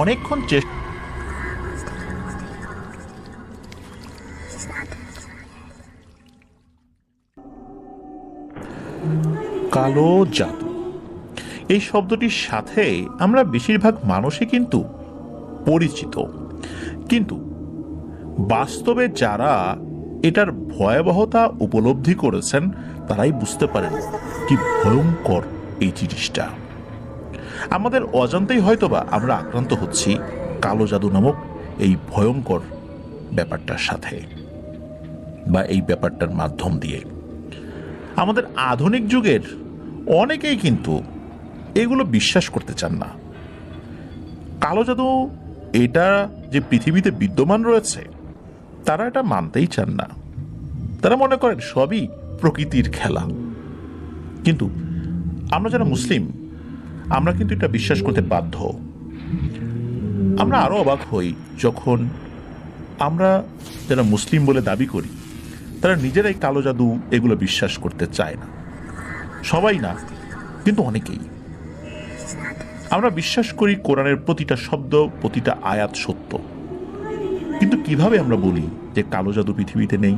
অনেকক্ষণ চেষ্টা কালো জাদু এই শব্দটির সাথে আমরা বেশিরভাগ মানুষই কিন্তু পরিচিত, কিন্তু বাস্তবে যারা এটার ভয়াবহতা উপলব্ধি করেছেন তারাই বুঝতে পারেন কি ভয়ঙ্কর এই জিনিসটা। আমাদের অজান্তেই হয়তোবা আমরা আক্রান্ত হচ্ছি কালো জাদু নামক এই ভয়ঙ্কর ব্যাপারটার সাথে বা এই ব্যাপারটার মাধ্যম দিয়ে। আমাদের আধুনিক যুগের অনেকেই কিন্তু এগুলো বিশ্বাস করতে চান না। কালো জাদু এটা যে পৃথিবীতে বিদ্যমান রয়েছে তারা এটা মানতেই চান না। তারা মনে করেন সবই প্রকৃতির খেলা। কিন্তু আমরা যারা মুসলিম আমরা কিন্তু এটা বিশ্বাস করতে বাধ্য। আমরা আরো অবাক হই যখন আমরা যারা মুসলিম বলে দাবি করি তারা নিজেরাই কালো জাদু এগুলো বিশ্বাস করতে চায় না। সবাই না, কিন্তু অনেকেই। আমরা বিশ্বাস করি কোরআনের প্রতিটা শব্দ, প্রতিটা আয়াত সত্য, কিন্তু কিভাবে আমরা বলি যে কালো জাদু পৃথিবীতে নেই?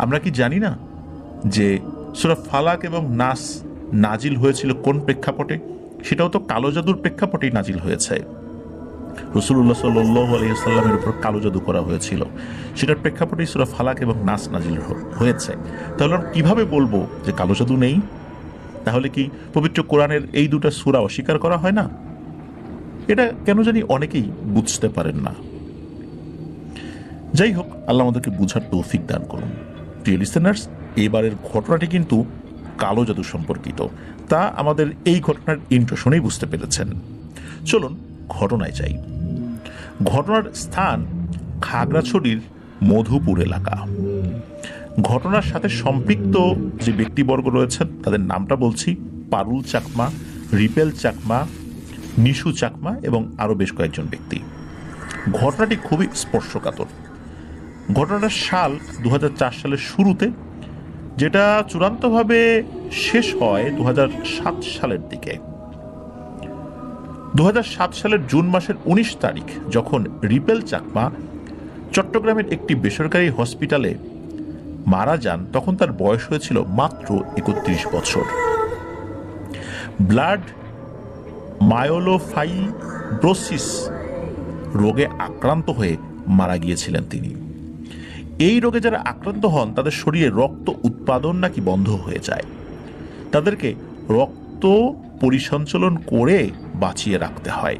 আমরা কি জানি না যে সূরা ফালাক এবং নাস নাজিল হয়েছিল কোন প্রেক্ষাপটে? সেটাও তো কালো জাদুর প্রেক্ষাপটেই নাজিল হয়েছে। রাসূলুল্লাহ সাল্লাল্লাহু আলাইহি ওয়াসাল্লামের উপর কালো জাদু করা হয়েছিল, সেটার প্রেক্ষাপটেই সূরা ফালাক এবং নাস নাজিল হয়েছে। তাহলে আমরা কিভাবে বলবো যে কালো জাদু নেই? তাহলে কি পবিত্র কোরআনের এই দুটা সূরা অস্বীকার করা হয় না? এটা কেন জানি অনেকেই বুঝতে পারেন না। যাই হোক, আল্লাহ আমাদেরকে বুঝার তৌফিক দান করুন। প্রিয় লিসেনার্স, এবারের ঘটনাটি কিন্তু কালো জাদু সম্পর্কিত, তা আমাদের এই ঘটনার ইন্ট্রো শুনেই বুঝতে পেরেছেন। চলুন ঘটনায় যাই। ঘটনার স্থান খাগড়াছড়ির মধুপুর এলাকা। ঘটনার সাথে সম্পৃক্ত যে ব্যক্তিবর্গ রয়েছেন তাদের নামটা বলছি: পারুল চাকমা, রিপেল চাকমা, নিশু চাকমা এবং আরো বেশ কয়েকজন ব্যক্তি। ঘটনাটি খুবই স্পর্শকাতর। ঘটনার সাল 2004 সালের শুরুতে, যেটা চূড়ান্তভাবে শেষ হয় 2007 সালের দিকে। 2007 সালের জুন মাসের 19 তারিখ যখন রিপেল চাকমা চট্টগ্রামের একটি বেসরকারি হসপিটালে মারা যান, তখন তার বয়স হয়েছিল মাত্র 31 বছর। ব্লাড মায়োলোফাইব্রোসিস রোগে আক্রান্ত হয়ে মারা গিয়েছিলেন তিনি। এই রোগে যারা আক্রান্ত হন তাদের শরীরে রক্ত উৎপাদন নাকি বন্ধ হয়ে যায়। তাদেরকে রক্ত পরিসঞ্চালন করে বাঁচিয়ে রাখতে হয়।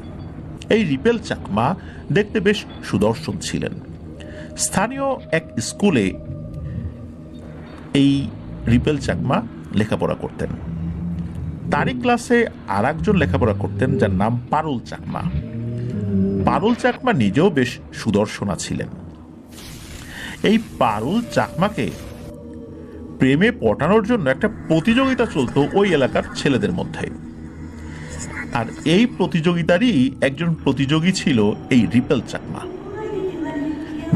এই রিপেল চাকমা দেখতে বেশ সুদর্শন ছিলেন। স্থানীয় এক স্কুলে এই রিপেল চাকমা লেখাপড়া করতেন। তারই ক্লাসে আর একজন লেখাপড়া করতেন যার নাম পারুল চাকমা। পারুল চাকমা নিজেও বেশ সুদর্শনা ছিলেন। এই পারুল চাকমাকে প্রেমে পটানোর জন্য একটা প্রতিযোগিতা চলতো ওই এলাকার ছেলেদের মধ্যে। আর এই প্রতিযোগিতারই একজন প্রতিযোগী ছিল এই রিপেল চাকমা।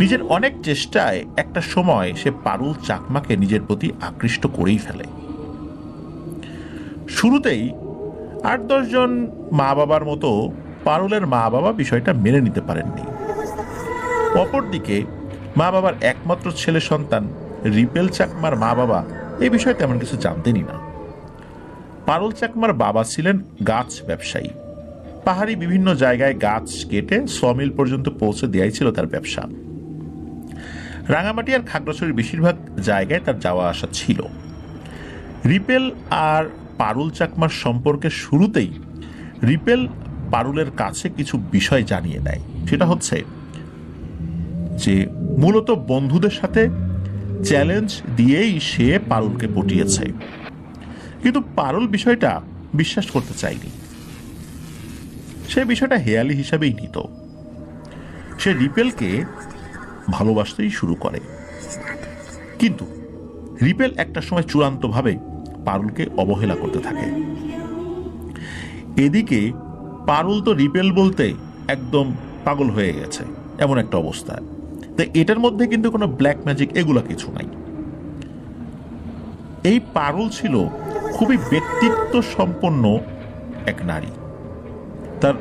নিজের অনেক চেষ্টায় একটা সময় সে পারুল চাকমাকে নিজের প্রতি আকৃষ্ট করেই ফেলে। শুরুতেই 8-10 জন মা বাবার মতো পারুলের মা বাবা বিষয়টা মেনে নিতে পারেননি। অপরদিকে মা বাবার একমাত্র ছেলে সন্তান রিপেল চাকমার মা বাবা এই বিষয়ে তেমন কিছু জানতেনই না। পারুল চাকমার বাবা ছিলেন গাছ ব্যবসায়ী। পাহাড়ি বিভিন্ন জায়গায় গাছ কেটে সমিল পর্যন্ত পৌঁছে দেয়াই ছিল তার ব্যবসা। রাঙামাটি আর খাগড়াছড়ির বেশিরভাগ জায়গায় তার যাওয়া আসা ছিল। রিপেল আর পারুল চাকমার সম্পর্কের শুরুতেই রিপেল পারুলের কাছে কিছু বিষয় জানিয়ে দেয়। সেটা হচ্ছে যে মূলত বন্ধুদের সাথে চ্যালেঞ্জ দিয়েই সে পারুলকে পটিয়েছে, কিন্তু পারুল বিষয়টা বিশ্বাস করতে চায়নি। সে বিষয়টা হেয়ালি হিসাবেই নিত। সে রিপেলকে ভালোবাসতেই শুরু করে, কিন্তু রিপেল একটা সময় চূড়ান্তভাবে পারুলকে অবহেলা করতে থাকে। এদিকে পারুল তো রিপেল বলতে একদম পাগল হয়ে গেছে, এমন একটা অবস্থা। তো এটার মধ্যে কিন্তু কোনো ব্ল্যাক ম্যাজিক এগুলা কিছু নাই। এই পারুল ছিল খুবই ব্যক্তিত্ব সম্পন্ন এক নারী। তার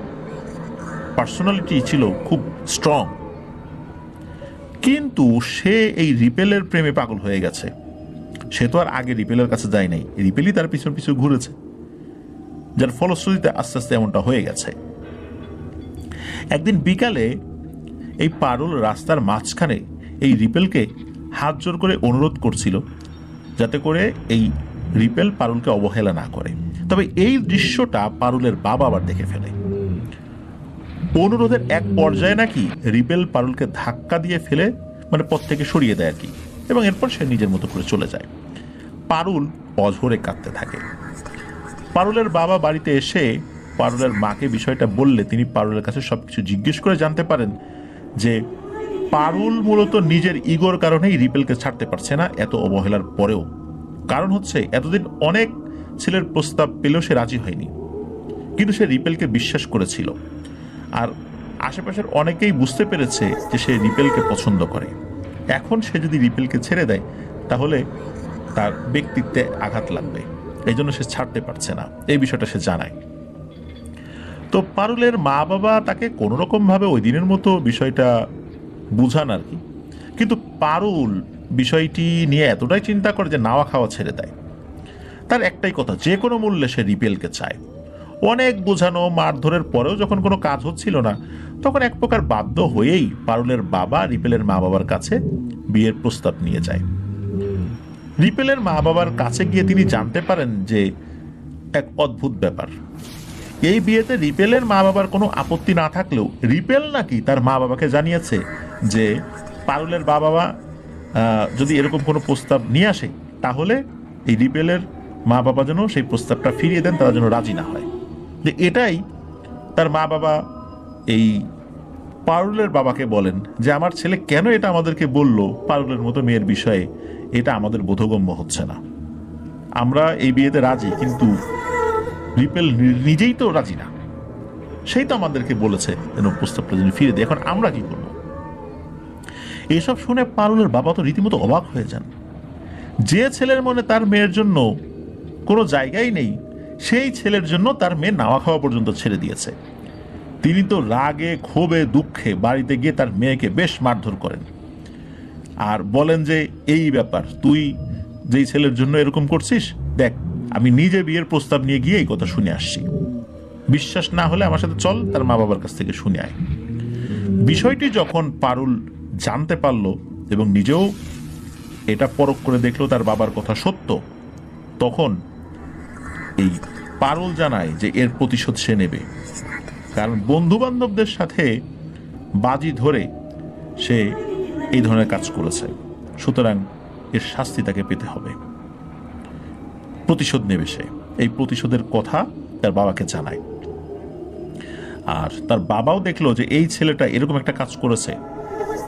পার্সোনালিটি ছিল খুব স্ট্রং, কিন্তু সে এই রিপেলের প্রেমে পাগল হয়ে গেছে। সে তো আর আগে রিপেলের কাছে যায় নাই, রিপেলই তার পিছন পিছু ঘুরেছে, যার ফলশ্রুতিতে আস্তে আস্তে এমনটা হয়ে গেছে। একদিন বিকালে এই পারুল রাস্তার মাঝখানে এই রিপেলকে হাত জোর করে অনুরোধ করছিল যাতে করে এই রিপেল পারুলকে অবহেলা না করে। তবে এই দৃশ্যটা পারুলের বাবা আবার দেখে ফেলে। অনুরোধের এক পর্যায়ে নাকি রিপেল পারুলকে ধাক্কা দিয়ে ফেলে মানে পথ থেকে সরিয়ে দেয় আর কি, এবং এরপর সে নিজের মতো করে চলে যায়। পারুল অঝরে কাঁদতে থাকে। পারুলের বাবা বাড়িতে এসে পারুলের মাকে বিষয়টা বললে তিনি পারুলের কাছে সবকিছু জিজ্ঞেস করে জানতে পারেন যে পারুল মূলত নিজের ইগোর কারণেই রিপেলকে ছাড়তে পারছে না এত অবহেলার পরেও। কারণ হচ্ছে এতদিন অনেক ছেলের প্রস্তাব পেলেও সে রাজি হয়নি, কিন্তু সে রিপেলকে বিশ্বাস করেছিল। আর আশেপাশের অনেকেই বুঝতে পেরেছে যে সে রিপেলকে পছন্দ করে। এখন সে যদি রিপেলকে ছেড়ে দেয় তাহলে তার ব্যক্তিত্বে আঘাত লাগবে, এই জন্য সে ছাড়তে পারছে না, এই বিষয়টা সে জানায়। তো পারুলের মা বাবা তাকে কোনো রকম ভাবে ওই দিনের মতো বিষয়টা বুঝান আর কি, কিন্তু পারুল বিষয়টি নিয়ে এতটাই চিন্তা করে যে নাওয়া খাওয়া ছেড়ে দেয়। তার একটাই কথা, যে কোনো মূল্যে সে রিপেলকে চায়। অনেক বোঝানো মারধরের পরেও যখন কোনো কাজ হচ্ছিল না, তখন এক প্রকার বাধ্য হয়েই পারুলের বাবা রিপেলের মা বাবার কাছে বিয়ের প্রস্তাব নিয়ে যায়। রিপেলের মা বাবার কাছে গিয়ে তিনি জানতে পারেন যে এক অদ্ভুত ব্যাপার, এই বিয়েতে রিপেলের মা বাবার কোনো আপত্তি না থাকলেও রিপেল নাকি তার মা বাবাকে জানিয়েছে যে পারুলের বাবা যদি এরকম কোনো প্রস্তাব নিয়ে আসে তাহলে এই রিপেলের মা বাবা যেন সেই প্রস্তাবটা ফিরিয়ে দেন, তারা যেন রাজি না হয়। যে এটাই তার মা বাবা এই পারুলের বাবাকে বলেন যে আমার ছেলে কেন এটা আমাদেরকে বলল, পারুলের মতো মেয়ের বিষয়ে এটা আমাদের বোধগম্য হচ্ছে না। আমরা এই বিয়েতে রাজি, কিন্তু রিপেল নিজেই তো রাজি না, সেই তো আমাদেরকে বলেছে যেন প্রস্তাবটা যেন ফিরে দেয়, এখন আমরা কি করব? এসব শুনে পারুলের বাবা তো রীতিমতো অবাক হয়ে যান। যে ছেলের মনে তার মেয়ের জন্য কোনো জায়গাই নেই, সেই ছেলের জন্য তার মেয়ে নাওয়া খাওয়া পর্যন্ত ছেড়ে দিয়েছে। তিনি তো রাগে ক্ষোভে দুঃখে বাড়িতে গিয়ে তার মেয়েকে বেশ মারধর করেন আর বলেন যে এই ব্যাপার, তুই যেই ছেলের জন্য এরকম করছিস, দেখ আমি নিজে বিয়ের প্রস্তাব নিয়ে গিয়ে এই কথা শুনে আসছি, বিশ্বাস না হলে আমার সাথে চল, তার মা বাবার কাছ থেকে শুনে আয়। বিষয়টি যখন পারুল জানতে পারল এবং নিজেও এটা পরখ করে দেখলো তার বাবার কথা সত্য, তখন এই পারুল জানায় যে এর প্রতিশোধ সে নেবে, কারণ বন্ধু বান্ধবদের সাথে বাজি ধরে সে এই ধরনের কাজ করেছে, সুতরাং এর শাস্তি তাকে পেতে হবে, প্রতিশোধ নেবে সে। এই প্রতিশোধের কথা তার বাবাকে জানায়। আর তার বাবাও দেখলো যে এই ছেলেটা এরকম একটা কাজ করেছে,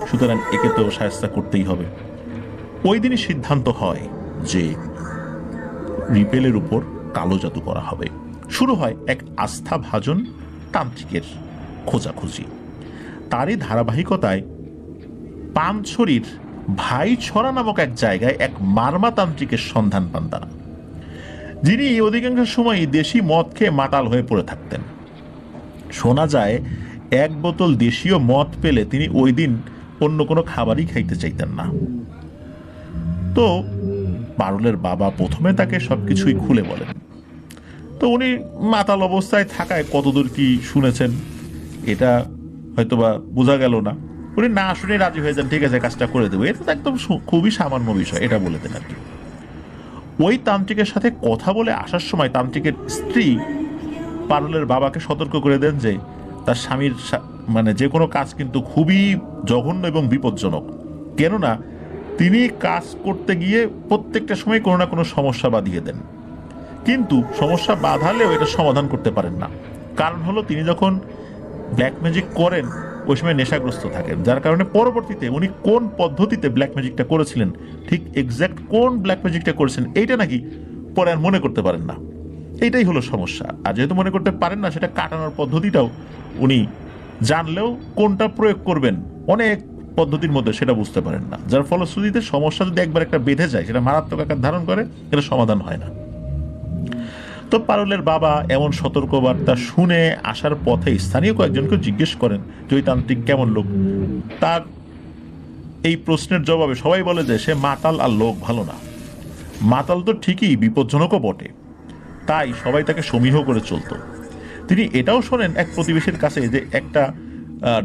সুতরাং একে তো শায়েস্তা করতেই হবে। ওই দিনই সিদ্ধান্ত হয় যে রিপেলের উপর কালো জাদু করা হবে। শুরু হয় এক আস্থাভাজন তান্ত্রিকের খোঁজাখুঁজি। তারই ধারাবাহিকতায় পানছড়ির ভাইছড়া নামক এক জায়গায় এক মারমা তান্ত্রিকের সন্ধান পান তারা, যিনি অধিকাংশ সময় দেশি মদ খেয়ে মাতাল হয়ে পড়ে থাকতেন। শোনা যায় এক বোতল দেশীয় মদ পেলে তিনি ওই দিন অন্য কোনো খাবারই খাইতে চাইতেন না। তো পারুলের বাবা প্রথমে তাকে সবকিছুই খুলে বলেন। তো উনি মাতাল অবস্থায় থাকায় কতদূর কি শুনেছেন এটা হয়তোবা বোঝা গেল না। উনি না শুনে রাজি হয়ে যান, ঠিক আছে কাজটা করে দেবো, এটা তো একদম খুবই সামান্য বিষয়, এটা বলে দেন আর কি। ওই তান্ত্রিকের সাথে কথা বলে আসার সময় তান্ত্রিকের স্ত্রী পারুলের বাবাকে সতর্ক করে দেন যে তার স্বামীর মানে যে কোনো কাজ কিন্তু খুবই জঘন্য এবং বিপজ্জনক, কেননা তিনি কাজ করতে গিয়ে প্রত্যেকটা সময় কোনো না কোনো সমস্যা বাঁধিয়ে দেন, কিন্তু সমস্যা বাঁধালেও এটা সমাধান করতে পারেন না। কারণ হলো তিনি যখন ব্ল্যাক ম্যাজিক করেন ওই সময় নেশাগ্রস্ত থাকেন, যার কারণে পরবর্তীতে উনি কোন পদ্ধতিতে ব্ল্যাক ম্যাজিকটা করেছিলেন, ঠিক এক্স্যাক্ট কোন ব্ল্যাক ম্যাজিকটা করেছেন এইটা নাকি পরে আর মনে করতে পারেন না। এইটাই হলো সমস্যা। আর যেহেতু মনে করতে পারেন না, সেটা কাটানোর পদ্ধতিটাও উনি জানলেও কোনটা প্রয়োগ করবেন অনেক পদ্ধতির মধ্যে সেটা বুঝতে পারেন না, যার ফলশ্রুতিতে সমস্যা যদি একবার একটা বেঁধে যায় সেটা মারাত্মক আকার ধারণ করে, এটা সমাধান হয় না। তো তো পারুলের বাবা এমন সতর্কবার্তা শুনে আসার পথে স্থানীয় কয়েকজনকে জিজ্ঞেস করেন যে ওই তান্ত্রিক কেমন লোক। তার এই প্রশ্নের জবাবে সবাই বলে যে সে মাতাল আর লোক ভালো না। মাতাল তো ঠিকই, বিপজ্জনকও বটে, তাই সবাই তাকে সমীহ করে চলত। তিনি এটাও শোনেন এক প্রতিবেশীর কাছে যে একটা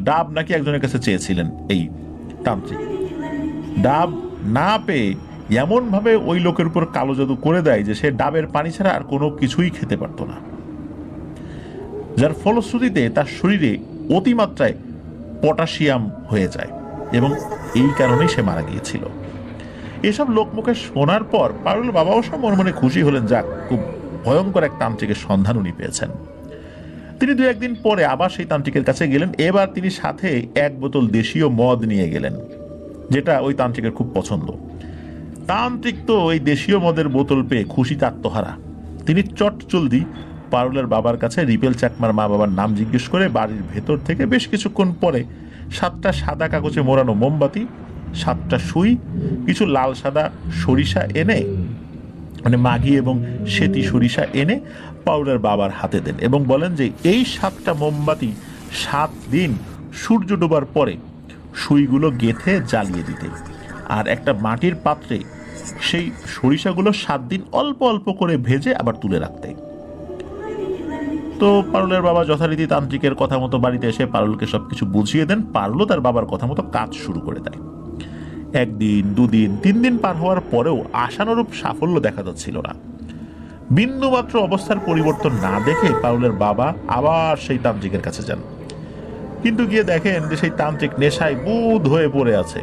ডাব নাকি একজনের কাছে চেয়েছিলেন এই তান্ত্রিক। ডাব না পেয়ে এমনভাবে ওই লোকের উপর কালো জাদু করে দেয় যে সে ডাবের পানি ছাড়া আর কোনো কিছুই খেতে পারত না, যার ফলশ্রুতিতে তার শরীরে অতিমাত্রায় পটাশিয়াম হয়ে যায় এবং এই কারণেই সে মারা গিয়েছিল। এসব লোকমুখে শোনার পর পারুল বাবা অবশ্য মনে মনে খুশি হলেন, যাক খুব ভয়ঙ্কর এক তান্ত্রিকের সন্ধান উনি পেয়েছেন। তিনি দু একদিন পরে আবার সেই তান্ত্রিকের কাছে গেলেন। এবার তিনি সাথে এক বোতল দেশীয় মদ নিয়ে গেলেন, যেটা ওই তান্ত্রিকের খুব পছন্দ। তান্ত্রিক তো ওই দেশীয় মদের বোতল পেয়ে খুশিতে আত্মহারা। তিনি চটজলদি পারুলের বাবার কাছে রিপেল চাকমার মা বাবার নাম জিজ্ঞেস করে বাড়ির ভেতর থেকে বেশ কিছুক্ষণ পরে 7টা সাদা কাগজে মোড়ানো মোমবাতি, 7টা সুই, কিছু লাল সাদা সরিষা এনে, মানে মাঘি এবং সেতি সরিষা এনে পারুলের বাবার হাতে দেন এবং বলেন যে এই 7টা মোমবাতি 7 দিন সূর্য ডোবার পরে সুইগুলো গেথে জ্বালিয়ে দিতে, আর একটা মাটির পাত্রে সেই সরিষাগুলো 7 দিন অল্প অল্প করে ভেজে আবার তুলে রাখতে। তো পারুলের বাবা যথারীতি তান্ত্রিকের কথা মতো বাড়িতে এসে পারুলকে সবকিছু বুঝিয়ে দেন। পারুলও তার বাবার কথা মতো কাজ শুরু করে দেয়। 1 দিন 2 দিন 3 দিন পার হওয়ার পরেও আশানুরূপ সাফল্য দেখা যাচ্ছিল না। বিন্দুমাত্র অবস্থার পরিবর্তন না দেখে পারুলের বাবা আবার সেই তান্ত্রিকের কাছে যান, কিন্তু গিয়ে দেখেন যে সেই তান্ত্রিক নেশায় বুঁদ হয়ে পড়ে আছে।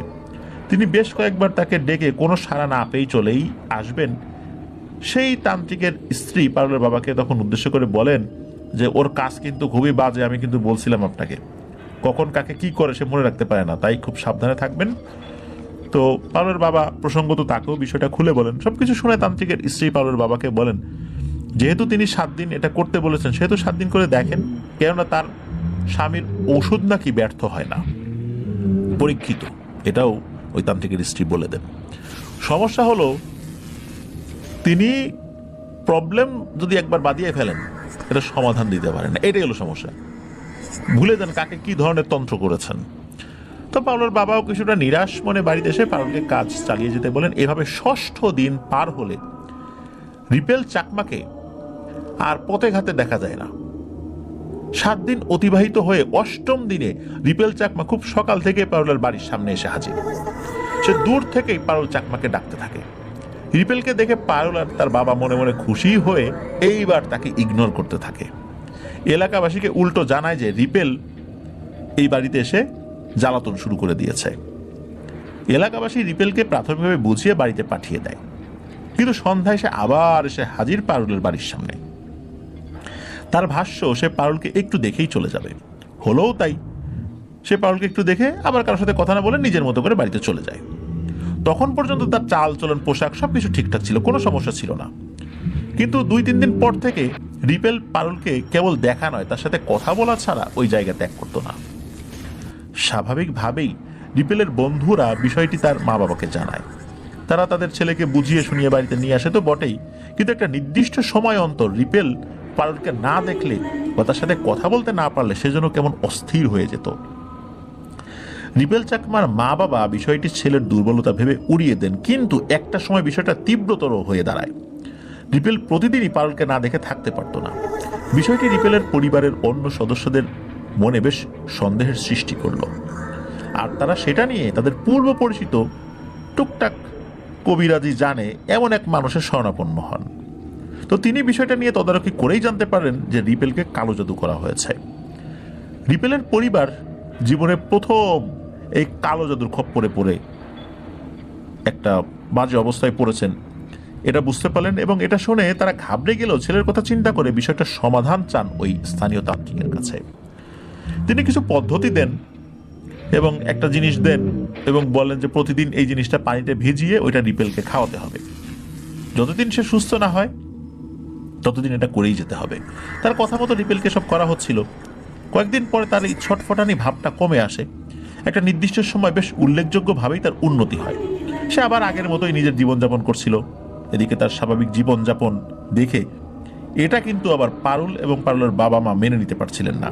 তিনি বেশ কয়েকবার তাকে ডেকে কোনো সাড়া না পেয়ে চলেই আসবেন। সেই তান্ত্রিকের স্ত্রী পারুলের বাবাকে তখন উদ্দেশ্য করে বলেন যে ওর কাজ কিন্তু খুবই বাজে, আমি কিন্তু বলছিলাম আপনাকে, কখন কাকে কি করে সে মনে রাখতে পারে না, তাই খুব সাবধানে থাকবেন। তো পারুলের বাবা প্রসঙ্গত তাকেও বিষয়টা খুলে বলেন। সবকিছু শুনে তান্ত্রিকের স্ত্রী পারুলের বাবাকে বলেন যেহেতু তিনি 7 দিন এটা করতে বলেছেন সেহেতু 7 দিন করে দেখেন, কেননা তার স্বামীর ঔষধ নাকি ব্যর্থ হয় না, পরীক্ষিত। এটাও ওই তান্ত্রিকের স্ত্রী বলে দেন। সমস্যা হলো তিনি প্রবলেম যদি একবার বাদিয়ে ফেলেন এটা সমাধান দিতে পারেন না, এটাই হলো সমস্যা। ভুলে যান কাকে কি ধরনের তন্ত্র করেছেন। তো পারুলের বাবাও কিছুটা নিরাশ মনে বাড়িতে এসে পারুলকে কাজ চালিয়ে যেতে বলেন। এভাবে 6ষ্ঠ দিন পার হলে রিপেল চাকমাকে আর পথে ঘাটে দেখা যায় না। 7 দিন অতিবাহিত হয়ে 8ম দিনে রিপেল চাকমা খুব সকাল থেকে পারুলের বাড়ির সামনে এসে হাজির। সে দূর থেকেই পারুল চাকমাকে ডাকতে থাকে। রিপেলকে দেখে পারুল আর তার বাবা মনে মনে খুশি হয়ে এইবার তাকে ইগনোর করতে থাকে। এলাকাবাসীকে উল্টো জানায় যে রিপেল এই বাড়িতে এসে জ্বালাতন শুরু করে দিয়েছে। এলাকাবাসী রিপেলকে প্রাথমিকভাবে বুঝিয়ে বাড়িতে পাঠিয়ে দেয়, কিন্তু সন্ধ্যায় সে আবার এসে হাজির পারুলের বাড়ির সামনে। তার ভাষ্য সে পারুলকে একটু দেখেই চলে যাবে। হলোও তাই। সে পারুলকে একটু দেখে আবার কারোর সাথে কথা না বলে নিজের মতো করে বাড়িতে চলে যায়। তখন পর্যন্ত তার চাল চলন পোশাক সবকিছু ঠিকঠাক ছিল, কোনো সমস্যা ছিল না। কিন্তু 2-3 দিন পর থেকে রিপেল পারুলকে কেবল দেখা নয়, তার সাথে কথা বলা ছাড়া ওই জায়গা ত্যাগ করতো না। স্বাভাবিকভাবেই রিপেলের বন্ধুরা বিষয়টি তার মা বাবাকে জানায়। তারা তাদের ছেলেকে বুঝিয়ে শুনিয়ে বাড়িতে নিয়ে আসে তো বটেই, কিন্তু একটা নির্দিষ্ট সময় অন্তর রিপেল পারুলকে না দেখলে বা তার সাথে কথা বলতে না পারলে সেজন্য কেমন অস্থির হয়ে যেত। রিপেল চাকমার মা বাবা বিষয়টি ছেলের দুর্বলতা ভেবে উড়িয়ে দেন, কিন্তু একটা সময় বিষয়টা তীব্রতর হয়ে দাঁড়ায়। রিপেল প্রতিদিনই পারুলকে না দেখে থাকতে পারত না। বিষয়টি রিপেলের পরিবারের অন্য সদস্যদের মনে বেশ সন্দেহের সৃষ্টি করল, আর তারা সেটা নিয়ে তাদের পূর্ব পরিচিত টুকটাক কবিরাজি জানে এমন এক মানুষের শরণাপন্ন হন। তো তিনি বিষয়টা নিয়ে তদারকি করেই জানতে পারেন যে রিপেলকে কালো জাদু করা হয়েছে। রিপেলের পরিবার জীবনে প্রথম এই কালো জাদুর খপ্পরে পড়ে একটা বাজে অবস্থায় পড়েছেন, এটা বুঝতে পারলেন এবং এটা শুনে তারা ঘাবড়ে গেলেও ছেলের কথা চিন্তা করে বিষয়টা সমাধান চান ওই স্থানীয় তান্ত্রিকের কাছে। তিনি কিছু পদ্ধতি দেন এবং একটা জিনিস দেন এবং বলেন যে প্রতিদিন এই জিনিসটা পানিতে ভিজিয়ে ওইটা রিপেলকে খাওয়াতে হবে। যতদিন সে সুস্থ না হয় ততদিন এটা করেই যেতে হবে। তার কথা মতো রিপেলকে সব করা হচ্ছিল। কয়েকদিন পরে তার এই ছটফটানি ভাবটা কমে আসে। একটা নির্দিষ্ট সময় বেশ উল্লেখযোগ্যভাবেই তার উন্নতি হয়। সে আবার আগের মতোই নিজের জীবনযাপন করছিল। এদিকে তার স্বাভাবিক জীবনযাপন দেখে এটা কিন্তু আবার পারুল এবং পারুলের বাবা মা মেনে নিতে পারছিলেন না।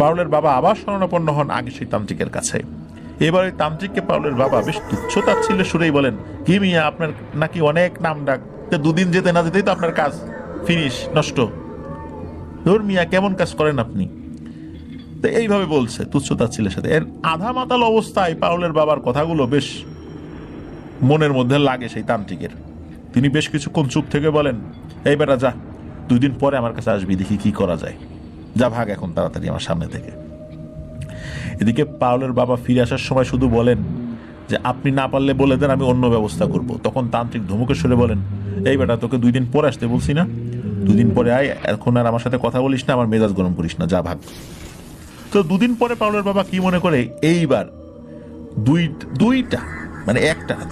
পারুলের বাবা আবার শরণাপন্ন হন আগে সেই তান্ত্রিকের কাছে। এবার ওই তান্ত্রিককে পারুলের বাবা বেশ তুচ্ছ তাচ্ছিল্যের সুরেই বলেন, কি মিয়া, আপনার নাকি অনেক নাম ডাক, দুদিন যেতে না যেতেই তো আপনার কাজ ফিনিশ, নষ্ট। ধর মিয়া, কেমন কাজ করেন আপনি? তো এইভাবে বলছে তুচ্ছ তাচ্ছিল্যের সাথে। এর আধা মাতাল অবস্থায় পারুলের বাবার কথাগুলো বেশ মনের মধ্যে লাগে সেই তান্ত্রিকের। তিনি বেশ কিছুক্ষণ চুপ থেকে বলেন, এই বেটা যা, 2 দিন পরে আমার কাছে আসবি, দেখি কি করা যায়, যা ভাগ এখন তাড়াতাড়ি আমার সামনে থেকে। এদিকে পারুলের বাবা ফিরে আসার সময় শুধু বলেন যে আপনি না পারলে বলে দেন, আমি অন্য ব্যবস্থা করব। তখন তান্ত্রিক ধমকের সুরে বলেন, এই বেটা, তোকে 2 দিন পরে আসতে বলছি না? 2 দিন পরে আয়, এখন আর আমার সাথে কথা বলিস না, আমার মেজাজ গরম করিস না, যা ভাগ। তো 2 দিন পরে পারুলের বাবা কি মনে করে, এইবার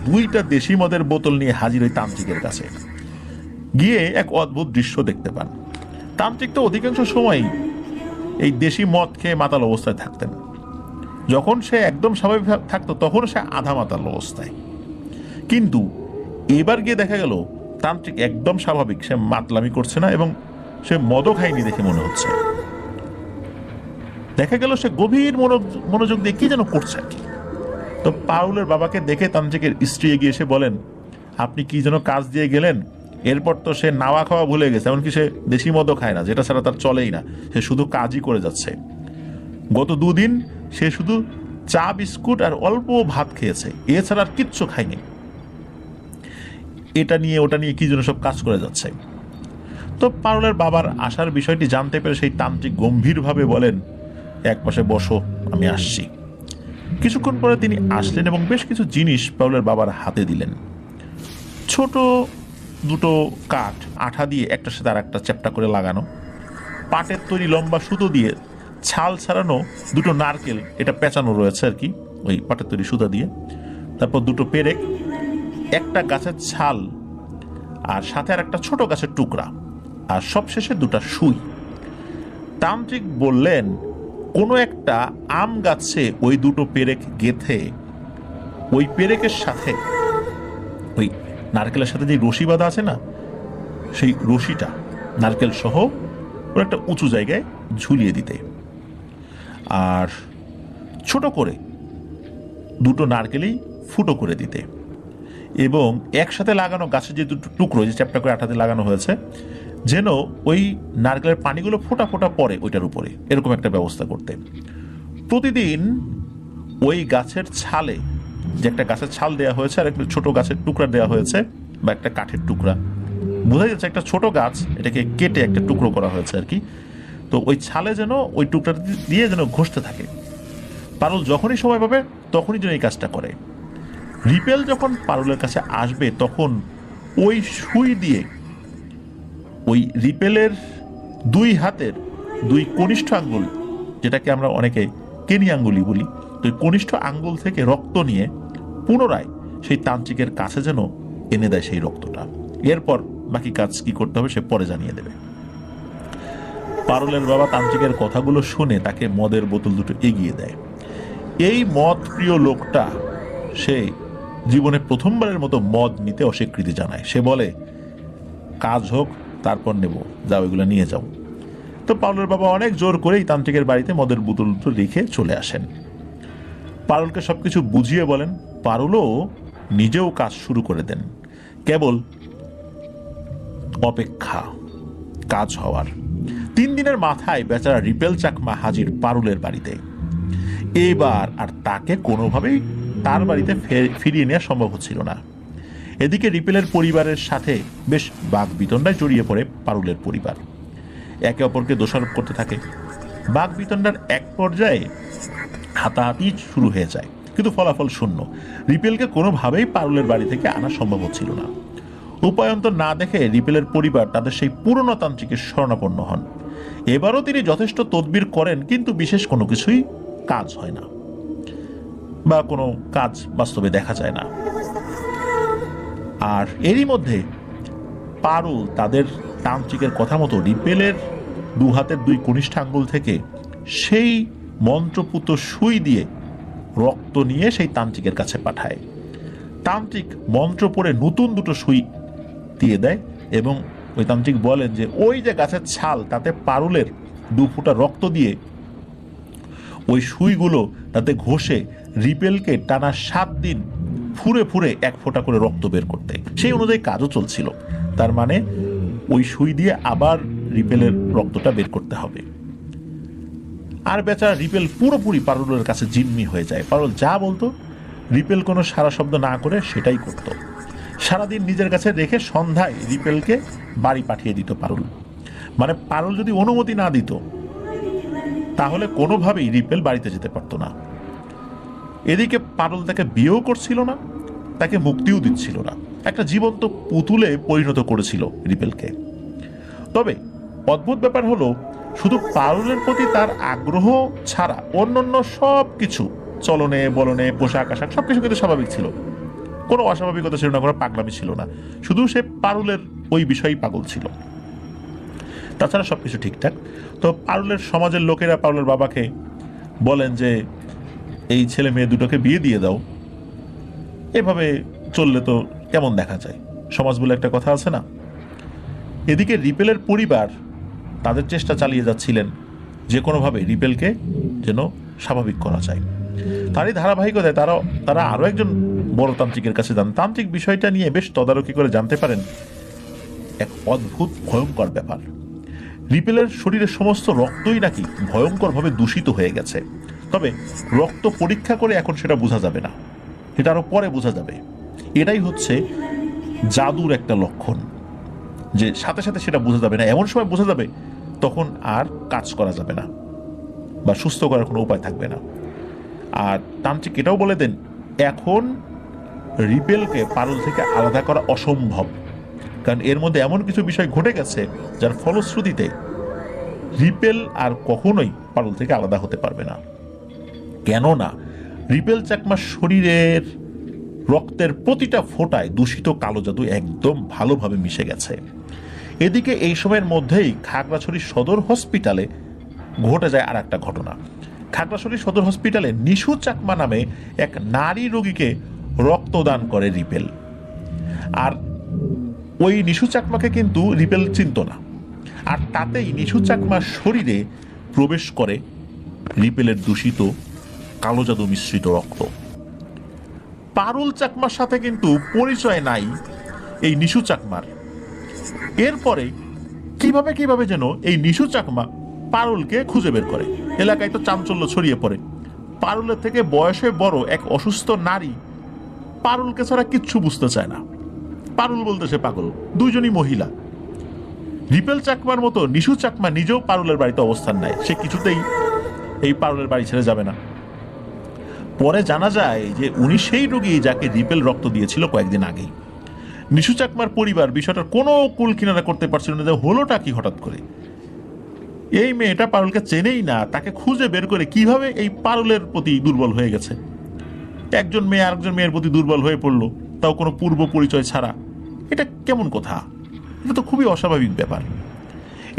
দুইটা দেশি মদের বোতল নিয়ে হাজির ওই তান্ত্রিকের কাছে। গিয়ে এক অদ্ভুত দৃশ্য দেখতে পান। তান্ত্রিক তো অধিকাংশ সময়ই এই দেশি মদ খেয়ে মাতাল অবস্থায় থাকতেন। যখন সে একদম স্বাভাবিক থাকতো তখন সে আধা মাতাল অবস্থায়। কিন্তু এবার গিয়ে দেখা গেল তান্ত্রিক একদম স্বাভাবিক, সে মাতলামি করছে না এবং সে মদও খায়নি দেখে মনে হচ্ছে। দেখা গেল সে গভীর মনোযোগ দিয়ে কি যেন করছে আর কি। তো পারুলের বাবাকে দেখে তান্ত্রিকের স্ত্রী এগিয়ে এসে বলেন, আপনি কি যেন কাজ দিয়ে গেলেন। এরপর তো সে নাওয়া খাওয়া ভুলে গেছে, এমনকি সে দেশি মদও খায় না, যেটা ছাড়া তার চলেই না। সে শুধু কাজই করে যাচ্ছে। গত 2 দিন সে শুধু চা বিস্কুট আর অল্প ভাত খেয়েছে, এছাড়া আর কিচ্ছু খায়নি। এটা নিয়ে ওটা নিয়ে কি যেন সব কাজ করে যাচ্ছে। তো পারুলের বাবার আসার বিষয়টি জানতে পেরে সেই তান্ত্রিক গম্ভীরভাবে বলেন, এক পাশে বসো, আমি আসছি। কিছুক্ষণ পরে তিনি আসলেন এবং বেশ কিছু জিনিস পারুলের বাবার হাতে দিলেন। ছোট 2টো কাঠ আঠা দিয়ে একটার সাথে আর একটা চ্যাপ্টা করে লাগানো, পাটের তৈরি লম্বা সুতো দিয়ে ছাল ছাড়ানো 2টো নারকেল, এটা পেঁচানো রয়েছে আর কি ওই পাটের তৈরি সুতা দিয়ে। তারপর 2টো পেরেক, একটা গাছের ছাল, আর সাথে আর একটা ছোট গাছের টুকরা, আর সবশেষে 2টা সুই। তান্ত্রিক বললেন, কোনো একটা আম গাছে ওই 2টো পেরেক গেথে ওই পেরেকের সাথে ওই নারকেলের সাথে যে রশি বাঁধা আছে না, সেই রশিটা নারকেল সহ ওর একটা উঁচু জায়গায় ঝুলিয়ে দিতে, আর ছোট করে 2টো নারকেলেই ফুটো করে দিতে, এবং একসাথে লাগানো গাছের যে 2টো টুকরো যে চ্যাপ্টা করে আঠাতে লাগানো হয়েছে, যেন ওই নারকেলের পানিগুলো ফোটা ফোটা পড়ে ওইটার উপরে, এরকম একটা ব্যবস্থা করতে। প্রতিদিন ওই গাছের ছালে, যে একটা গাছের ছাল দেওয়া হয়েছে আর একটা ছোট গাছের টুকরা দেওয়া হয়েছে, বা একটা কাঠের টুকরা, বোঝা যাচ্ছে একটা ছোট গাছ, এটাকে কেটে একটা টুকরো করা হয়েছে আর কি। তো ওই ছালে যেন ওই টুকরা দিয়ে যেন ঘষতে থাকে। পারুল যখনই সময় পাবে তখনই যেন এই কাজটা করে। রিপেল যখন পারুলের কাছে আসবে তখন ওই সুই দিয়ে ওই রিপেলের 2 হাতের 2 কনিষ্ঠ আঙ্গুল, যেটাকে আমরা অনেকে কেনি আঙ্গুলি বলি, তো ওই কনিষ্ঠ আঙ্গুল থেকে রক্ত নিয়ে পুনরায় সেই তান্ত্রিকের কাছে যেন এনে দেয় সেই রক্তটা। এরপর বাকি কাজ কি করতে হবে সে পরে জানিয়ে দেবে। পারুলের বাবা তান্ত্রিকের কথাগুলো শুনে তাকে মদের বোতল 2টো এগিয়ে দেয়। এই মদ প্রিয় লোকটা সে জীবনে প্রথমবারের মতো মদ নিতে অস্বীকৃতি জানায়। সে বলে, কাজ হোক তারপর নেব, যাও এগুলো নিয়ে যাও। তো পারুলের বাবা অনেক জোর করেই তান্ত্রিকের বাড়িতে মদের বোতল 2টো রেখে চলে আসেন। পারুলকে সবকিছু বুঝিয়ে বলেন। পারুলও নিজেও কাজ শুরু করে দেন, কেবল অপেক্ষা কাজ হওয়ার। 3 দিনের মাথায় বেচারা রিপেল চাকমা হাজির পারুলের বাড়িতে। এবার আর তাকে কোনোভাবেই তার বাড়িতে ফিরিয়ে নেওয়া সম্ভব হচ্ছিল না। এদিকে রিপেলের পরিবারের সাথে বেশ বাকবিতণ্ডায় জড়িয়ে পড়ে পারুলের পরিবার। একে অপরকে দোষারোপ করতে থাকে। বাকবিতণ্ডার এক পর্যায়ে হাতাহাতি শুরু হয়ে যায়, কিন্তু ফলাফল শূন্য। রিপেলকে কোনোভাবেই পারুলের বাড়ি থেকে আনা সম্ভব হচ্ছিল না। উপায়ন্তর না দেখে রিপেলের পরিবার তাদের সেই পুরনো তান্ত্রিকের শরণাপন্ন হন। এবারও তিনি যথেষ্ট তদবির করেন, কিন্তু বিশেষ কোনো কিছুই কাজ হয় না, বা কোনো কাজ বাস্তবে দেখা যায় না। আর এরই মধ্যে পারুল তাদের তান্ত্রিকের কথা মতো রিপেলের 2 হাতের 2 কনিষ্ঠ আঙ্গুল থেকে সেই মন্ত্রপুত সুই দিয়ে রক্ত নিয়ে সেই তান্ত্রিকের কাছে পাঠায়। তান্ত্রিক মন্ত্র পড়ে নতুন 2টো সুই দিয়ে দেয় এবং ওই তান্ত্রিক বলেন যে ওই যে গাছের ছাল, তাতে পারুলের 2 ফোঁটা রক্ত দিয়ে ওই সুইগুলো তাতে ঘষে রিপেলকে টানা 7 দিন ফুরে ফুরে 1 ফোঁটা করে রক্ত বের করতে, সেই অনুযায়ী কাজও চলছিল। তার মানে ওই সুই দিয়ে আবার রিপেলের রক্তটা বের করতে হবে। আর বেচারা রিপেল পুরোপুরি পারুলের কাছে জিম্মি হয়ে যায়। পারুল যা বলতো রিপেল কোনো সারা শব্দ না করে সেটাই করত। সারাদিন নিজের কাছে রেখে সন্ধ্যায় রিপেলকে বাড়ি পাঠিয়ে দিত পারুল। মানে পারুল যদি অনুমতি না দিত তাহলে কোনোভাবেই রিপেল বাড়িতে যেতে পারতো না। এদিকে পারুল তাকে বিয়েও করছিল না, তাকে মুক্তিও দিচ্ছিল না, একটা জীবন্ত পুতুলে পরিণত করেছিল রিপেলকে। তবে অদ্ভুত ব্যাপার হলো, শুধু পারুলের প্রতি তার আগ্রহ ছাড়া অন্যান্য সব কিছু, চলনে বলনে পোশাক আশাক সবকিছু কিন্তু স্বাভাবিক ছিল। কোনো অস্বাভাবিকতা ছিল না, কোনো পাগলামি ছিল না, শুধু সে পারুলের ওই বিষয়েই পাগল ছিল। তাছাড়া সবকিছু ঠিকঠাক। তো পারুলের সমাজের লোকেরা পারুলের বাবাকে বলেন যে এই ছেলে মেয়ে দুটোকে বিয়ে দিয়ে দাও, এভাবে চললে তো কেমন দেখা যায়, সমাজ বলে একটা কথা আছে না। এদিকে রিপেলের পরিবার তাদের চেষ্টা চালিয়ে যাচ্ছিলেন যে কোনোভাবে রিপেলকে যেন স্বাভাবিক করা যায়। তারই ধারাবাহিকতায় তারা আরও একজন বড় তান্ত্রিকের কাছে যান। তান্ত্রিক বিষয়টা নিয়ে বেশ তদারকি করে জানতে পারেন এক অদ্ভুত ভয়ঙ্কর ব্যাপার। রিপেলের শরীরের সমস্ত রক্তই নাকি ভয়ঙ্করভাবে দূষিত হয়ে গেছে। তবে রক্ত পরীক্ষা করে এখন সেটা বোঝা যাবে না, এটা আরো পরে বোঝা যাবে। এটাই হচ্ছে জাদুর একটা লক্ষণ, যে সাথে সাথে সেটা বোঝা যাবে না, এমন সময় বোঝা যাবে তখন আর কাজ করা যাবে না বা সুস্থ করার কোনো উপায় থাকবে না। আর তান্ত্রিক এটাও বলে দেন এখন রিপেলকে পারুল থেকে আলাদা করা অসম্ভব, কারণ এর মধ্যে এমন কিছু বিষয় ঘটে গেছে যার ফলশ্রুতিতে রিপেল আর কখনোই পারুল থেকে আলাদা হতে পারবে না। কেননা রিপেল চাকমার শরীরের রক্তের প্রতিটা ফোঁটায় দূষিত কালো জাদু একদম ভালোভাবে মিশে গেছে। এদিকে এই সময়ের মধ্যেই খাগড়াছড়ি সদর হসপিটালে ঘটে যায় আর একটা ঘটনা। খাগড়াছড়ি সদর হসপিটালে নিশু চাকমা নামে এক নারী রোগীকে রক্তদান করে রিপেল। আর ওই নিশু চাকমাকে কিন্তু রিপেল চিনত না, আর তাতেই নিশু চাকমার শরীরে প্রবেশ করে রিপেলের দূষিত কালো জাদু মিশ্রিত রক্ত। পারুল চাকমার সাথে কিন্তু পরিচয় নাই এই নিশু চাকমার। এরপরে কিভাবে যেন এই নিশু চাকমা পারুলকে খুঁজে বের করে। এলাকায় তো চাঞ্চল্য ছড়িয়ে পড়ে। পারুলের থেকে বয়সে বড় এক অসুস্থ নারী পারুলকে ছাড়া কিচ্ছু বুঝতে চায় না। পারুল বলতে সে পাগল, দুইজনই মহিলা। রিপেল চাকমার মতো নিশু চাকমা নিজেও পারুলের বাড়িতে অবস্থান নেয়, সে কিছুতেই এই পারুলের বাড়ি ছেড়ে যাবে না। পরে জানা যায় যে উনি সেই রোগী যাকে রিপেল রক্ত দিয়েছিল কয়েকদিন আগেই। নিশু চাকমার পরিবার বিষয়টার কোনো কুল কিনারা করতে পারছিল না যে হলোটা কি হঠাৎ করে। এই মেয়েটা পারুলকে চেনেই না, তাকে খুঁজে বের করে কিভাবে এই পারুলের প্রতি দুর্বল হয়ে গেছে। একজন মেয়ে আরেকজন মেয়ের প্রতি দুর্বল হয়ে পড়লো, তাও কোনো পূর্ব পরিচয় ছাড়া। এটা কেমন কথা? এটা তো খুবই অস্বাভাবিক ব্যাপার।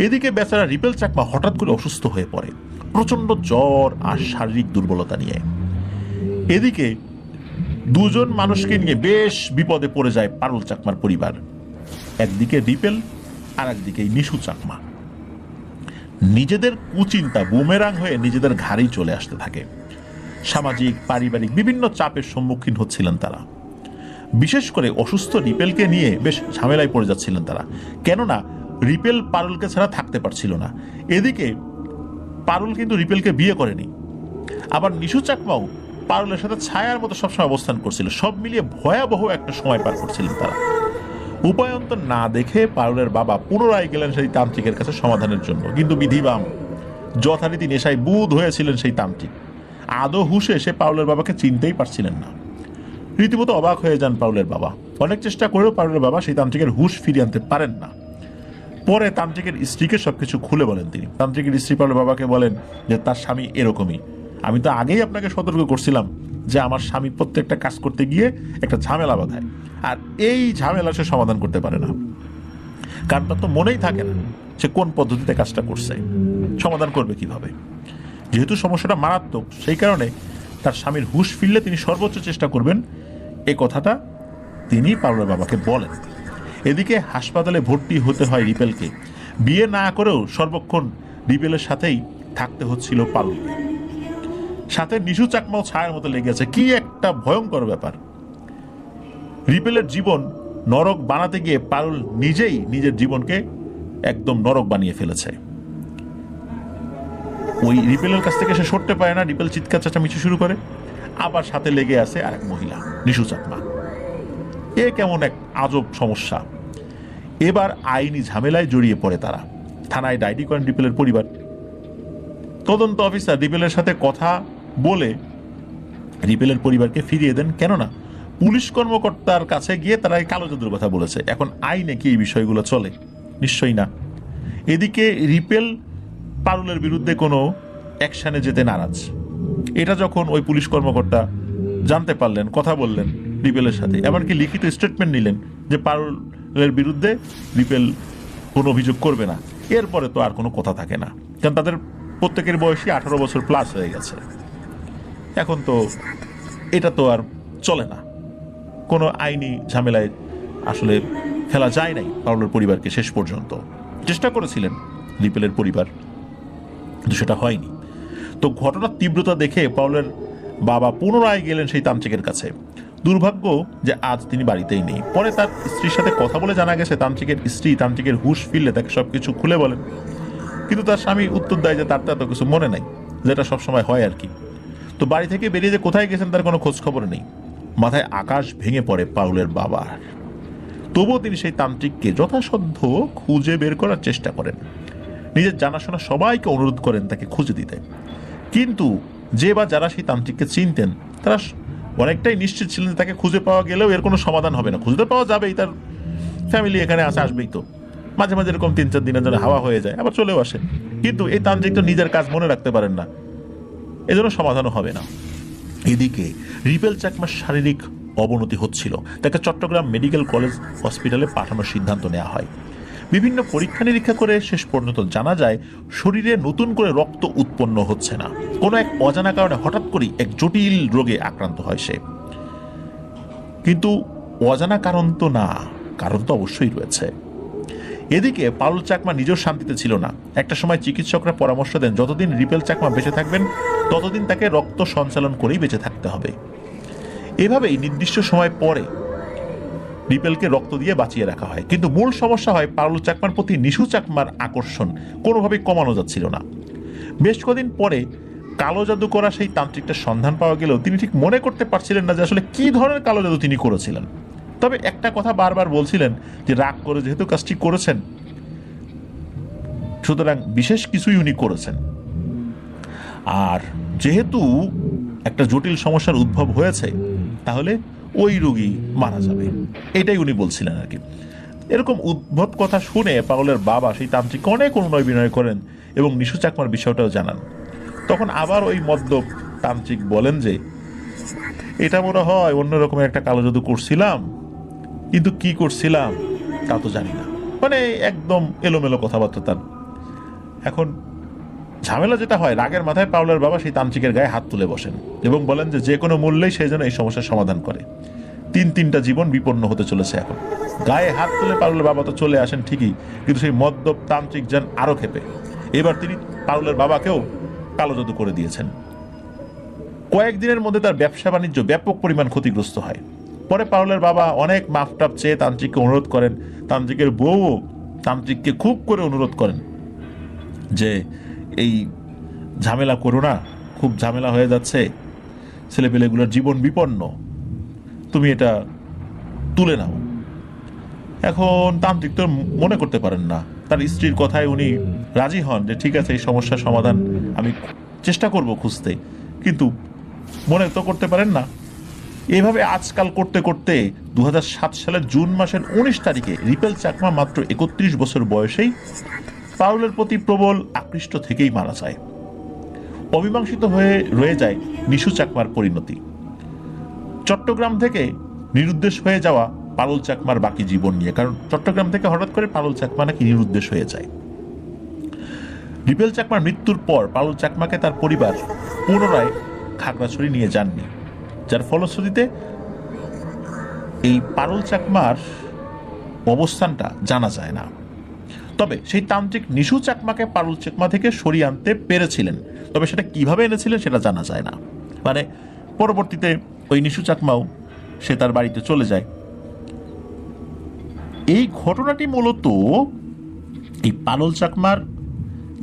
এদিকে বেচারা রিপেল চাকমা হঠাৎ করে অসুস্থ হয়ে পড়ে, প্রচন্ড জ্বর আর শারীরিক দুর্বলতা নিয়ে। এদিকে দুজন মানুষকে নিয়ে বেশ বিপদে পড়ে যায় পারুল চাকমার পরিবার। একদিকে রিপেল আর একদিকে নিশু চাকমা। নিজেদের কুচিন্তা বুমেরাং হয়ে নিজেদের ঘাড়েই চলে আসতে থাকে। সামাজিক পারিবারিক বিভিন্ন চাপের সম্মুখীন হচ্ছিলেন তারা। বিশেষ করে অসুস্থ রিপেলকে নিয়ে বেশ ঝামেলায় পড়ে যাচ্ছিলেন তারা, কেননা রিপেল পারুলকে ছাড়া থাকতে পারছিল না। এদিকে পারুল কিন্তু রিপেলকে বিয়ে করেনি, আবার নিশু চাকমাও পারুলের সাথে ছায়ার মতো সবসময় অবস্থান করছিল। সব মিলিয়ে ভয়াবহ একটা সময় পার করছিলেন তারা। উপায়ন্তর না দেখে পারুলের বাবা পুনরায় গেলেন সেই তান্ত্রিকের কাছে সমাধানের জন্য, কিন্তু বিধিবাম যথারীতি নেশায় বুধ হয়েছিলেন সেই তান্ত্রিক। আদৌ হুশে সে পারুলের বাবাকে চিনতেই পারছিলেন না। রীতিমতো অবাক হয়ে যান পারুলের বাবা। অনেক চেষ্টা করেও পারুলের বাবা সেই তান্ত্রিকের হুশ ফিরিয়ে আনতে পারেন না। পরে তান্ত্রিকের স্ত্রীকে সবকিছু খুলে বলেন তিনি। তান্ত্রিকের স্ত্রী পারুলের বাবাকে বলেন যে তার স্বামী এরকমই, আমি তো আগেই আপনাকে সতর্ক করছিলাম যে আমার স্বামী প্রত্যেকটা কাজ করতে গিয়ে একটা ঝামেলা বাঁধায়, আর এই ঝামেলা সে সমাধান করতে পারে না, কারণ তার তো মনেই থাকে না সে কোন পদ্ধতিতে কাজটা করছে, সমাধান করবে কিভাবে। যেহেতু সমস্যাটা মারাত্মক, সেই কারণে তার স্বামীর হুঁশ ফিরলে তিনি সর্বোচ্চ চেষ্টা করবেন, এই কথাটা তিনি পারুলের বাবাকে বলেন। এদিকে হাসপাতালে ভর্তি হতে হয় রিপেলকে। বিয়ে না করেও সর্বক্ষণ রিপেলের সাথেই থাকতে হচ্ছিল পারুলকে। সাথে নিশু চাকমাও ছায়ার মতো লেগে আছে। কি একটা ভয়ঙ্কর ব্যাপার! রিপেলের জীবন নরক বানাতে গিয়ে পারুল নিজেই নিজের জীবনকে একদম নরক বানিয়ে ফেলেছে। ওই রিপেলের কাছ থেকে সে সরতে পারে না, রিপেল চিৎকার চেঁচামেচি শুরু করে, আবার সাথে লেগে আছে আরেক মহিলা নিশু চাকমা। এ কেমন এক আজব সমস্যা! এবার আইনি ঝামেলায় জড়িয়ে পড়ে তারা। থানায় ডায়েরি করেন রিপেলের পরিবার। তদন্ত অফিসার রিপেলের সাথে কথা বলে রিপেলের পরিবারকে ফিরিয়ে দেন, কেননা পুলিশ কর্মকর্তার কাছে গিয়ে তারা এই কালো জাদুর কথা বলেছে। এখন আইনে কি এই বিষয়গুলো চলে? নিশ্চয়ই না। এদিকে রিপেল পারুলের বিরুদ্ধে কোনো অ্যাকশনে যেতে নারাজ। এটা যখন ওই পুলিশ কর্মকর্তা জানতে পারলেন, কথা বললেন রিপেলের সাথে, এমনকি লিখিত স্টেটমেন্ট নিলেন যে পারুলের বিরুদ্ধে রিপেল কোনো অভিযোগ করবে না, এরপরে তো আর কোনো কথা থাকে না, কারণ তাদের প্রত্যেকের বয়সই 18 বছর প্লাস হয়ে গেছে। এখন তো এটা তো আর চলে না। কোনো আইনি ঝামেলায় আসলে ফেলা যায় নাই পারুলের পরিবারকে। শেষ পর্যন্ত চেষ্টা করেছিলেন রিপেলের পরিবার, কিন্তু সেটা হয়নি। তো ঘটনার তীব্রতা দেখে পারুলের বাবা পুনরায় গেলেন সেই তান্ত্রিকের কাছে। দুর্ভাগ্য যে আজ তিনি বাড়িতেই নেই। পরে তার স্ত্রীর সাথে কথা বলে জানা গেছে তান্ত্রিকের স্ত্রী তান্ত্রিকের হুঁশ ফিরলে তাকে সবকিছু খুলে বলেন, কিন্তু তার স্বামী উত্তর দেয় যে তার তো এত কিছু মনে নাই, যেটা সবসময় হয় আর কি। তো বাড়ি থেকে বেরিয়ে যে কোথায় গেছেন তার কোনো খোঁজ খবর নেই। মাথায় আকাশ ভেঙে পড়ে পারুলের বাবার। তবুও তিনি সেই তান্ত্রিককে যথাসাধ্য খুঁজে বের করার চেষ্টা করেন। নিজের জানাশোনা সবাইকে অনুরোধ করেন তাকে খুঁজে দিতে। কিন্তু যে বা যারা সেই তান্ত্রিককে চিনতেন তারা অনেকটাই নিশ্চিত ছিলেন তাকে খুঁজে পাওয়া গেলেও এর কোনো সমাধান হবে না। খুঁজতে পাওয়া যাবেই, তার ফ্যামিলি এখানে আসবেই। তো মাঝে মাঝে এরকম 3-4 দিনের জন্য হাওয়া হয়ে যায়, আবার চলেও আসে। কিন্তু এই তান্ত্রিক তো নিজের কাজ মনে রাখতে পারেন না, এজন্য সমাধানও হবে না। এদিকে রিপেল চাকমার শারীরিক অবনতি হচ্ছিল। তাকে চট্টগ্রাম মেডিকেল কলেজ হসপিটালে পাঠানোর সিদ্ধান্ত নেওয়া হয়। বিভিন্ন পরীক্ষা নিরীক্ষা করে শেষ পর্যন্ত জানা যায় শরীরে নতুন করে রক্ত উৎপন্ন হচ্ছে না। কোনো এক অজানা কারণে হঠাৎ করেই এক জটিল রোগে আক্রান্ত হয় সে। কিন্তু অজানা কারণ তো না, কারণ তো অবশ্যই রয়েছে। এদিকে পারুল চাকমা নিজেও শান্তিতে ছিল না। একটা সময় চিকিৎসকরা পরামর্শ দেন যতদিন রিপেল চাকমা বেঁচে থাকবেন ততদিন তাকে রক্ত সঞ্চালন করেই বেঁচে থাকতে হবে। এভাবেই নির্দিষ্ট সময় পরে রিপেলকে রক্ত দিয়ে বাঁচিয়ে রাখা হয়। কিন্তু মূল সমস্যা হয় পারুল চাকমার প্রতি নিশু চাকমার আকর্ষণ কোনোভাবেই কমানো যাচ্ছিল না। বেশ কদিন পরে কালো জাদু করা সেই তান্ত্রিকটার সন্ধান পাওয়া গেলেও তিনি ঠিক মনে করতে পারছিলেন না যে আসলে কি ধরনের কালো জাদু তিনি করেছিলেন। তবে একটা কথা বারবার বলছিলেন যে রাগ করে যেহেতু কাজটি করেছেন সুতরাং বিশেষ কিছুই উনি করেছেন, আর যেহেতু একটা জটিল সমস্যার উদ্ভব হয়েছে তাহলে ওই রোগী মারা যাবে, এটাই উনি বলছিলেন আর কি। এরকম উদ্ভট কথা শুনে পাগলের বাবা সেই তান্ত্রিক অনেক অনুনয় বিনয় করেন এবং নিশু চাকমার বিষয়টাও জানান। তখন আবার ওই মদ্যপ তান্ত্রিক বলেন যে এটা মনে হয় অন্যরকমের একটা কালো জাদু করছিলাম, কিন্তু কি করছিলাম তা তো জানি না। মানে একদম এলোমেলো কথাবার্তা তার। এখন ঝামেলা যেটা হয়, রাগের মাথায় পাউলার বাবা সেই তান্ত্রিকের গায়ে হাত তুলে বসেন এবং বলেন যে যে কোনো মূল্যেই সেই জন্য এই সমস্যার সমাধান করে। 3টা জীবন বিপন্ন হতে চলেছে। এখন গায়ে হাত তুলে পাউলার বাবা তো চলে আসেন ঠিকই, কিন্তু সেই মদ্যপ তান্ত্রিক যান আরো খেপে। এবার তিনি পাউলার বাবাকেও কালো জাদু করে দিয়েছেন। কয়েকদিনের মধ্যে তার ব্যবসা বাণিজ্য ব্যাপক পরিমাণ ক্ষতিগ্রস্ত হয়। পরে পাউলের বাবা অনেক মাফটাপ চেয়ে তান্ত্রিককে অনুরোধ করেন। তান্ত্রিকের বউও তান্ত্রিককে খুব করে অনুরোধ করেন যে এই ঝামেলা করো না, খুব ঝামেলা হয়ে যাচ্ছে, ছেলেপেলেগুলোর জীবন বিপন্ন, তুমি এটা তুলে নাও। এখন তান্ত্রিক তো মনে করতে পারেন না, তার স্ত্রীর কথায় উনি রাজি হন যে ঠিক আছে এই সমস্যার সমাধান আমি চেষ্টা করব খুঁজতে, কিন্তু মনে তো করতে পারেন না। এভাবে আজকাল করতে করতে 2007 সালের জুন মাসের 19 তারিখে রিপেল চাকমা মাত্র 31 বছর বয়সেই পাউলের প্রতি প্রবল আকৃষ্ট থেকেই মারা যায়। অমীমাংসিত হয়ে রয়ে যায় নিশু চাকমার পরিণতি। চট্টগ্রাম থেকে নিরুদ্দেশ হয়ে যাওয়া পারুল চাকমার বাকি জীবন নিয়ে, কারণ চট্টগ্রাম থেকে হঠাৎ করে পারুল চাকমা নাকি নিরুদ্দেশ হয়ে যায়। রিপেল চাকমার মৃত্যুর পর পারুল চাকমাকে তার পরিবার পুনরায় খাগড়াছড়ি নিয়ে যাননি, যার ফলশ্রুতিতে এই পারুল চাকমার অবস্থানটা জানা যায় না। তবে সেই তান্ত্রিক নিশু চাকমাকে পারুল চাকমা থেকে সরিয়ে আনতে পেরেছিলেন, তবে সেটা কিভাবে এনেছিলেন সেটা জানা যায় না। মানে পরবর্তীতে ওই নিশু চাকমাও সে তার বাড়িতে চলে যায়। এই ঘটনাটি মূলত এই পারুল চাকমার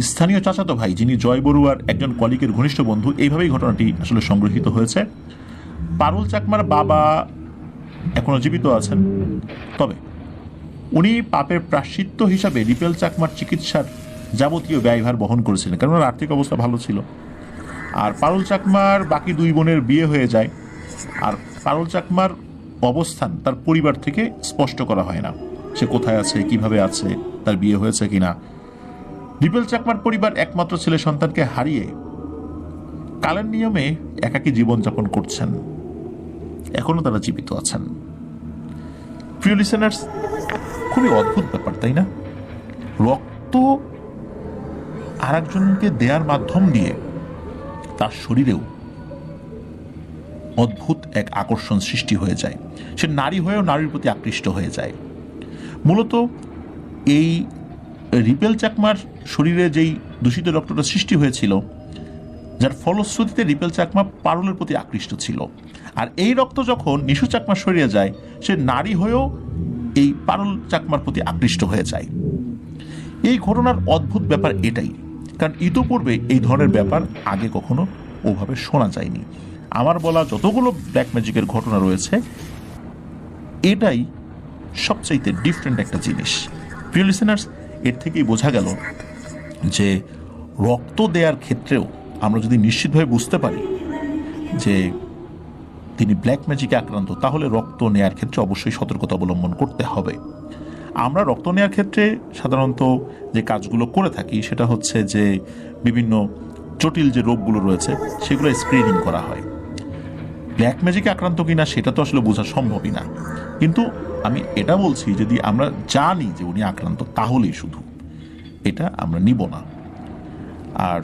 স্থানীয় চাচাতো ভাই, যিনি জয় বড়ুয়ার একজন কলিগের ঘনিষ্ঠ বন্ধু, এইভাবেই ঘটনাটি আসলে সংগৃহীত হয়েছে। পারুল চাকমার বাবা এখনো জীবিত আছেন, তবে উনি পাপের প্রায়শ্চিত্ত হিসাবে রিপেল চাকমার চিকিৎসার যাবতীয় ব্যয়ভার বহন করেছিলেন, কারণ ওর আর্থিক অবস্থা ভালো ছিল। আর পারুল চাকমার বাকি দুই বোনের বিয়ে হয়ে যায়, আর পারুল চাকমার অবস্থান তার পরিবার থেকে স্পষ্ট করা হয় না, সে কোথায় আছে, কিভাবে আছে, তার বিয়ে হয়েছে কিনা। রিপেল চাকমার পরিবার একমাত্র ছেলে সন্তানকে হারিয়ে কালের নিয়মে একাকী জীবনযাপন করছেন, এখনো তারা জীবিত আছেন। প্রিয় লিসেনার্স, খুবই অদ্ভুত ব্যাপার, তাই না? রক্ত আর একজনকে দেওয়ার মাধ্যম দিয়ে তার শরীরেও অদ্ভুত এক আকর্ষণ সৃষ্টি হয়ে যায়, সে নারী হয়েও নারীর প্রতি আকৃষ্ট হয়ে যায়। মূলত এই রিপেল চাকমার শরীরে যেই দূষিত রক্তটা সৃষ্টি হয়েছিল, যার ফলশ্রুতিতে রিপেল চাকমা পারুলের প্রতি আকৃষ্ট ছিল। আর এই রক্ত যখন নিশু চাকমার শরীরে যায়, সে নারী হয়েও এই পারুল চাকমার প্রতি আকৃষ্ট হয়ে যায়। এই ঘটনার অদ্ভুত ব্যাপার এটাই, কারণ ইতোপূর্বে এই ধরনের ব্যাপার আগে কখনো ওভাবে শোনা যায়নি। আমার বলা যতগুলো ব্ল্যাক ম্যাজিকের ঘটনা রয়েছে, এটাই সবচাইতে ডিফারেন্ট একটা জিনিস। প্রিয় লিসেনার্স, এর থেকেই বোঝা গেল যে রক্ত দেওয়ার ক্ষেত্রেও আমরা যদি নিশ্চিতভাবে বুঝতে পারি যে তিনি ব্ল্যাক ম্যাজিকে আক্রান্ত, তাহলে রক্ত নেয়ার ক্ষেত্রে অবশ্যই সতর্কতা অবলম্বন করতে হবে। আমরা রক্ত নেওয়ার ক্ষেত্রে সাধারণত যে কাজগুলো করে থাকি সেটা হচ্ছে যে বিভিন্ন জটিল যে রোগগুলো রয়েছে সেগুলো স্ক্রিনিং করা হয়। ব্ল্যাক ম্যাজিকে আক্রান্ত কিনা সেটা তো আসলে বোঝা সম্ভবই না, কিন্তু আমি এটা বলছি যদি আমরা জানি যে উনি আক্রান্ত, তাহলেই শুধু এটা আমরা নিব না। আর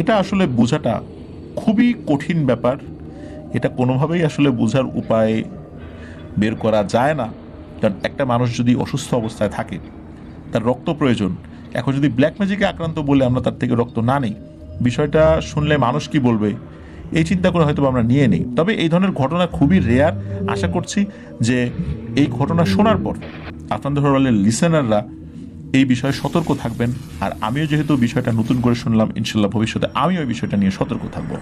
এটা আসলে বোঝাটা খুবই কঠিন ব্যাপার, এটা কোনোভাবেই আসলে বোঝার উপায় বের করা যায় না। কারণ একটা মানুষ যদি অসুস্থ অবস্থায় থাকে, তার রক্ত প্রয়োজন, এখন যদি ব্ল্যাক ম্যাজিকে আক্রান্ত বলে আমরা তার থেকে রক্ত না নিই, বিষয়টা শুনলে মানুষ কি বলবে, এই চিন্তা করে হয়তো আমরা নিয়ে নিই। তবে এই ধরনের ঘটনা খুবই রেয়ার। আশা করছি যে এই ঘটনা শোনার পর আপনাদের হলের লিসেনাররা এই বিষয়ে সতর্ক থাকবেন। আর আমিও যেহেতু বিষয়টা নতুন করে শুনলাম, ইনশাল্লাহ ভবিষ্যতে আমিও এই বিষয়টা নিয়ে সতর্ক থাকব।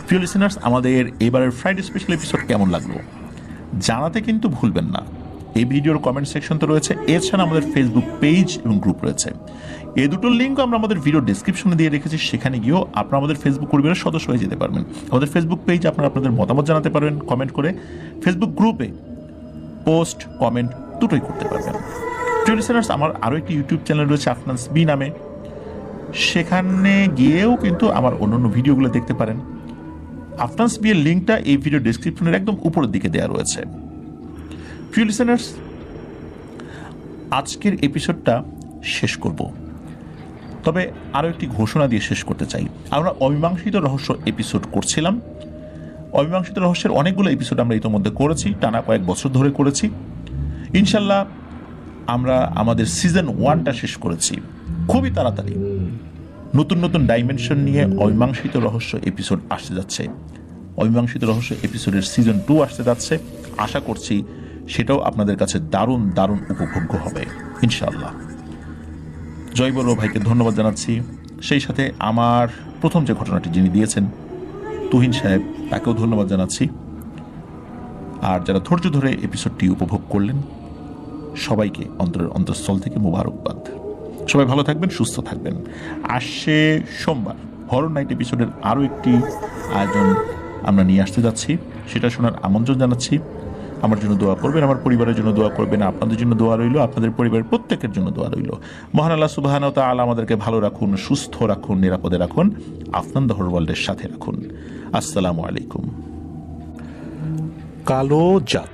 প্রিয় লিসেনার্স, আমাদের এবারের ফ্রাইডে স্পেশাল এপিসোড কেমন লাগলো জানাতে কিন্তু ভুলবেন না। এই ভিডিওর কমেন্ট সেকশন তো রয়েছে, এছাড়া আমাদের ফেসবুক পেজ এবং গ্রুপ রয়েছে। এই দুটোর লিঙ্কও আমরা আমাদের ভিডিও ডেসক্রিপশনে দিয়ে রেখেছি, সেখানে গিয়েও আপনারা আমাদের ফেসবুক পরিবারের সদস্য হয়ে যেতে পারবেন। আমাদের ফেসবুক পেজ আপনারা আপনাদের মতামত জানাতে পারবেন কমেন্ট করে, ফেসবুক গ্রুপে পোস্ট কমেন্ট দুটোই করতে পারবেন। প্রিয় লিসেনার্স, আমার আরও একটি ইউটিউব চ্যানেল রয়েছে আফনান্স বি নামে, সেখানে গিয়েও কিন্তু আমার অন্যান্য ভিডিওগুলো দেখতে পারেন। আফনান্স বি এর লিঙ্কটা এই ভিডিও ডেসক্রিপশনের একদম উপরের দিকে দেওয়া রয়েছে। প্রিয় লিসেনার্স, আজকের এপিসোডটা শেষ করব, তবে আরও একটি ঘোষণা দিয়ে শেষ করতে চাই। আমরা অমীমাংসিত রহস্য এপিসোড করছিলাম। অমীমাংসিত রহস্যের অনেকগুলো এপিসোড আমরা ইতিমধ্যে করেছি, টানা কয়েক বছর ধরে করেছি। ইনশাল্লাহ আমরা আমাদের সিজন 1টা শেষ করেছি। খুবই তাড়াতাড়ি নতুন নতুন ডাইমেনশন নিয়ে অমীমাংসিত রহস্য এপিসোড আসতে যাচ্ছে। অমীমাংসিত রহস্য এপিসোডের সিজন 2 আসতে যাচ্ছে। আশা করছি সেটাও আপনাদের কাছে দারুণ দারুণ উপভোগ্য হবে ইনশাআল্লাহ। জয় বড় ভাইকে ধন্যবাদ জানাচ্ছি, সেই সাথে আমার প্রথম যে ঘটনাটি যিনি দিয়েছেন তুহিন সাহেব, তাকেও ধন্যবাদ জানাচ্ছি। আর যারা ধৈর্য ধরে এপিসোডটি উপভোগ করলেন, সবাইকে অন্তরের অন্তঃস্থল থেকে মোবারকবাদ। সবাই ভালো থাকবেন, সুস্থ থাকবেন। আসছে সোমবার হরর নাইট এপিসোডের আরও একটি আয়োজন আমরা নিয়ে আসতে যাচ্ছি, সেটা শোনার আমন্ত্রণ জানাচ্ছি। আমার জন্য দোয়া করবেন, আমার পরিবারের জন্য দোয়া করবেন, আপনাদের জন্য দোয়া রইল, আপনাদের পরিবারের প্রত্যেকের জন্য দোয়া রইল। মহান আল্লাহ সুবহানাহু ওয়া তাআলা আমাদেরকে ভালো রাখুন, সুস্থ রাখুন, নিরাপদে রাখুন, আফনান দ্য হরর ওয়ার্ল্ডের সাথে রাখুন। আসসালামু আলাইকুম। কালো জাত।